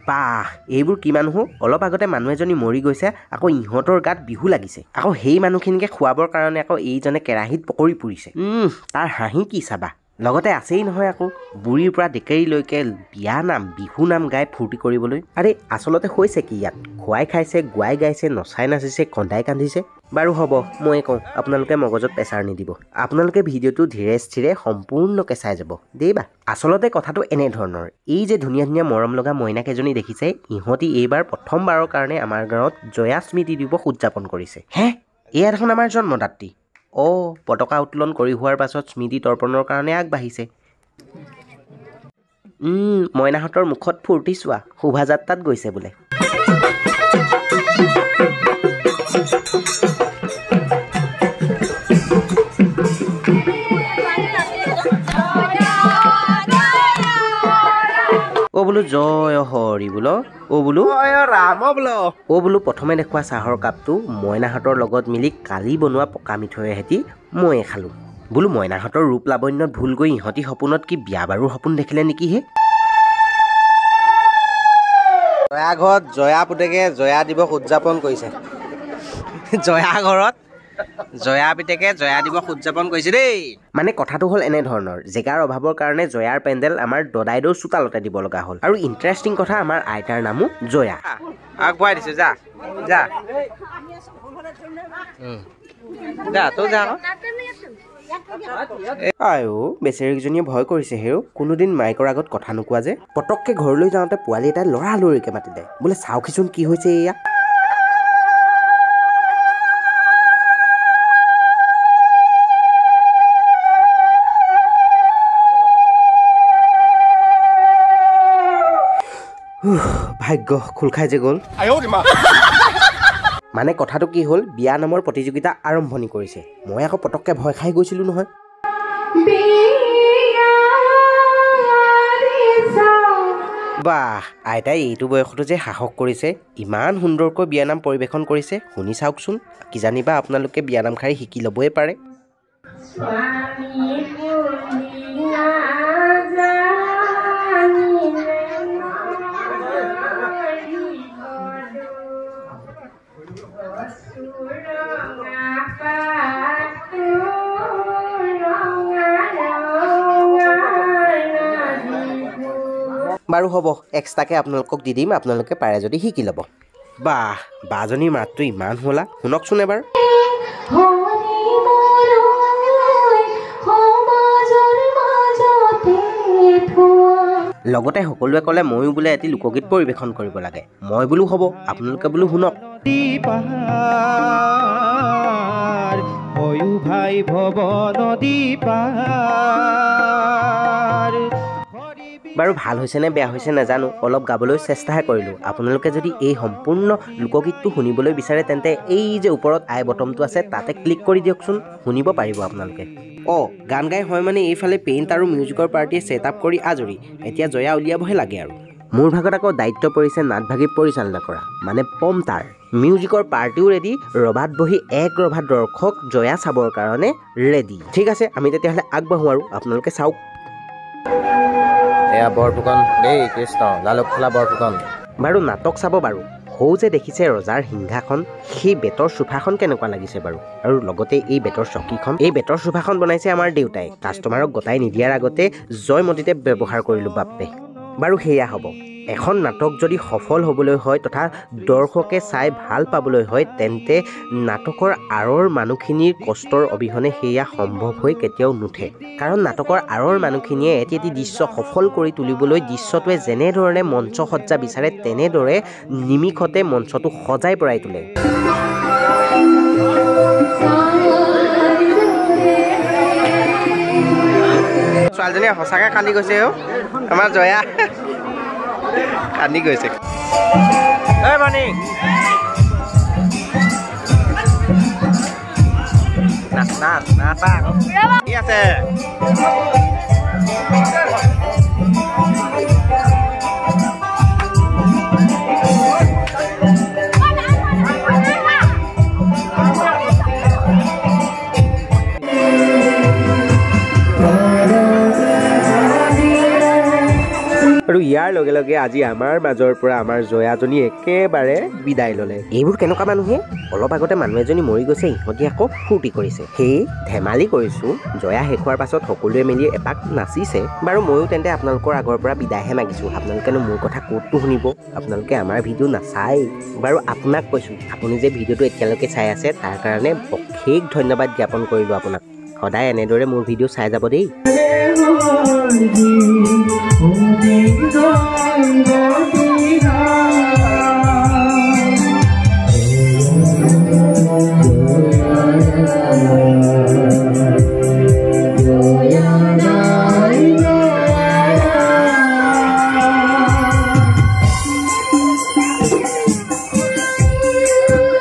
বাহ এইবোৰ কি মানুহ অলপ আগতে মানুহ এজনী মৰি গৈছে আকৌ ইহঁতৰ গাত বিহু লাগিছে আকৌ সেই মানুহখিনিকে খুৱাবৰ কাৰণে আকৌ এইজনে কেৰাহীত পকৰি পুৰিছে তাৰ হাঁহি কি চাবা লগতে আছেই নহয় আকৌ বুঢ়ীৰ পৰা ডেকেৰীলৈকে বিয়া নাম বিহু নাম গাই ফূৰ্তি কৰিবলৈ আৰে আচলতে হৈছে কি ইয়াত খুৱাই খাইছে গুৱাই গাইছে নচাই নাচিছে কন্দাই কান্দিছে বাৰু হ'ব মই কওঁ আপোনালোকে মগজত প্ৰেছাৰ নিদিব আপোনালোকে ভিডিঅ'টো ধীৰে স্থিৰে সম্পূৰ্ণকৈ চাই যাব দেইবা আচলতে কথাটো এনেধৰণৰ এই যে ধুনীয়া ধুনীয়া মৰম লগা মইনাকেইজনী দেখিছে ইহঁতি এইবাৰ প্ৰথমবাৰৰ কাৰণে আমাৰ গাঁৱত জয়া স্মৃতি দিৱস উদযাপন কৰিছে হে এয়া দেখোন আমাৰ জন্মদাত্ৰী পতাকা উত্তোলন কৰি হোৱাৰ পাছত স্মৃতি তৰ্পণৰ কাৰণে আগবাঢ়িছে মইনাহঁতৰ মুখত ফূৰ্তি চোৱা শোভাযাত্ৰাত গৈছে বোলে বোলো জয় হৰি বোলো বোলো ৰাম বোলো প্ৰথমে দেখুওৱা চাহৰ কাপটো মইনাহঁতৰ লগত মিলি কালি বনোৱা পকা মিঠৈৰে হেতি ময়ে খালো বোলো মইনাহঁতৰ ৰূপ লাৱণ্যত ভুল গৈ ইহঁতি সপোনত কি বিয়া বাৰুৰ সপোন দেখিলে নেকি হে জয়া ঘৰত জয়া পুতেকে জয়া দিৱস উদযাপন কৰিছে জয়া ঘৰত জয়া পিতেকে জয়া দিৱস উদযাপন কৰিছে দেই মানে কথাটো হ'ল এনেধৰণৰ জেগাৰ অভাৱৰ কাৰণে জয়াৰ পেণ্ডেল আমাৰ দদাইদেউৰ চোতালতে দিব লগা হ'ল আৰু ইণ্টাৰেষ্টিং কথা আমাৰ আইতাৰ নামো জয়া আগবঢ়াই দিছো যা যা তই যা আয়ো বেচেৰীকেইজনীয়ে ভয় কৰিছে হেৰ কোনোদিন মাইকৰ আগত কথা নোকোৱা যে পটককে ঘৰলৈ যাওঁতে পোৱালি এটাই লৰালৰিকে মাতি দে বোলে চাওকচোন কি হৈছে এয়া ভাগ্য খোল খাই যে গ'ল মানে কথাটো কি হ'ল বিয়া নামৰ প্ৰতিযোগিতা আৰম্ভণি কৰিছে মই আকৌ পটককে ভয় খাই গৈছিলো নহয় বাহ আইতাই এইটো বয়সতো যে সাহস কৰিছে ইমান সুন্দৰকৈ বিয়ানাম পৰিৱেশন কৰিছে শুনি চাওকচোন কিজানিবা আপোনালোকে বিয়ানাম খাই শিকি ল'বই পাৰে বাৰু হ'ব এক্সট্ৰাকৈ আপোনালোকক দি দিম আপোনালোকে পাৰে যদি শিকি ল'ব বাহ বাজনীৰ মাতটো ইমান হ'লা শুনকচোন এবাৰ লগতে সকলোৱে ক'লে ময়ো বোলে এটি লোকগীত পৰিৱেশন কৰিব লাগে মই বোলো হ'ব আপোনালোকে বোলো শুনক ভাই ভৱ নদী পাৰ বাৰু ভাল হৈছে নে বেয়া হৈছে নাজানো অলপ গাবলৈ চেষ্টাহে কৰিলোঁ আপোনালোকে যদি এই সম্পূৰ্ণ লোকগীতটো শুনিবলৈ বিচাৰে তেন্তে এই যে ওপৰত আই বটমটো আছে তাতে ক্লিক কৰি দিয়কচোন শুনিব পাৰিব আপোনালোকে গান গাই হয় মানে এইফালে পেইণ্ট আৰু মিউজিকৰ পাৰ্টিয়ে ছেট আপ কৰি আজৰি এতিয়া জয়া উলিয়াবহে লাগে আৰু মোৰ ভাগত আকৌ দায়িত্ব পৰিছে নাটভাগী পৰিচালনা কৰা মানে পমতাৰ মিউজিকৰ পাৰ্টিও ৰেডি ৰভাত বহি এক ৰভাত দৰ্শক জয়া চাবৰ কাৰণে ৰেডি ঠিক আছে আমি তেতিয়াহ'লে আগবাঢ়োঁ আৰু আপোনালোকে চাওক এয়া বৰফুকন দেই কৃষ্ণ লালুক খোলা বৰফুকন বাৰু নাটক চাব বাৰু সৌ যে দেখিছে ৰজাৰ সিংহাখন সেই বেতৰ চোফাখন কেনেকুৱা লাগিছে বাৰু আৰু লগতে এই বেতৰ চকীখন এই বেতৰ চোফাখন বনাইছে আমাৰ দেউতাই কাষ্টমাৰক গতাই নিদিয়াৰ আগতে জয়মতীতে ব্যৱহাৰ কৰিলোঁ বাপে বাৰু সেয়া হ'ব এখন নাটক যদি সফল হ'বলৈ হয় তথা দৰ্শকে চাই ভাল পাবলৈ হয় তেন্তে নাটকৰ আঁৰৰ মানুহখিনিৰ কষ্টৰ অবিহনে সেয়া সম্ভৱ হৈ কেতিয়াও নুঠে কাৰণ নাটকৰ আঁৰৰ মানুহখিনিয়ে এটি এটি দৃশ্য সফল কৰি তুলিবলৈ দৃশ্যটোৱে যেনেধৰণে মঞ্চ সজ্জা বিচাৰে তেনেদৰে নিমিষতে মঞ্চটো সজাই পৰাই তোলে ছোৱালীজনীয়ে সঁচাকৈ কান্দি গৈছে আমাৰ জয়া কান্দি গৈছে মানি কি আছে আৰু ইয়াৰ ইয়াৰ লগে লগে আজি আমাৰ মাজৰ পৰা আমাৰ জয়াজনী একেবাৰে বিদায় ল'লে। এইবোৰ কেনেকুৱা মানুহে? অলপ আগতে মানুহ এজনী মৰি গৈছে, ইহঁতি আকৌ ফূৰ্তি কৰিছে। সেই ধেমালি কৰিছো। জয়া শেষ হোৱাৰ পাছত সকলোৱে মিলি এপাক নাচিছে। বাৰু ময়ো তেন্তে আপোনালোকৰ আগৰ পৰা বিদায়হে মাগিছোঁ। আপোনালোকেনো মোৰ কথা ক'তটো শুনিব? আপোনালোকে আমাৰ ভিডিঅ' নাচাই। বাৰু আপোনাক কৈছোঁ, আপুনি যে ভিডিঅ'টো এতিয়ালৈকে চাই আছে তাৰ কাৰণে অশেষ ধন্যবাদ জ্ঞাপন কৰিলোঁ আপোনাক। সদায় এনেদৰে মোৰ ভিডিঅ' চাই যাব দেই।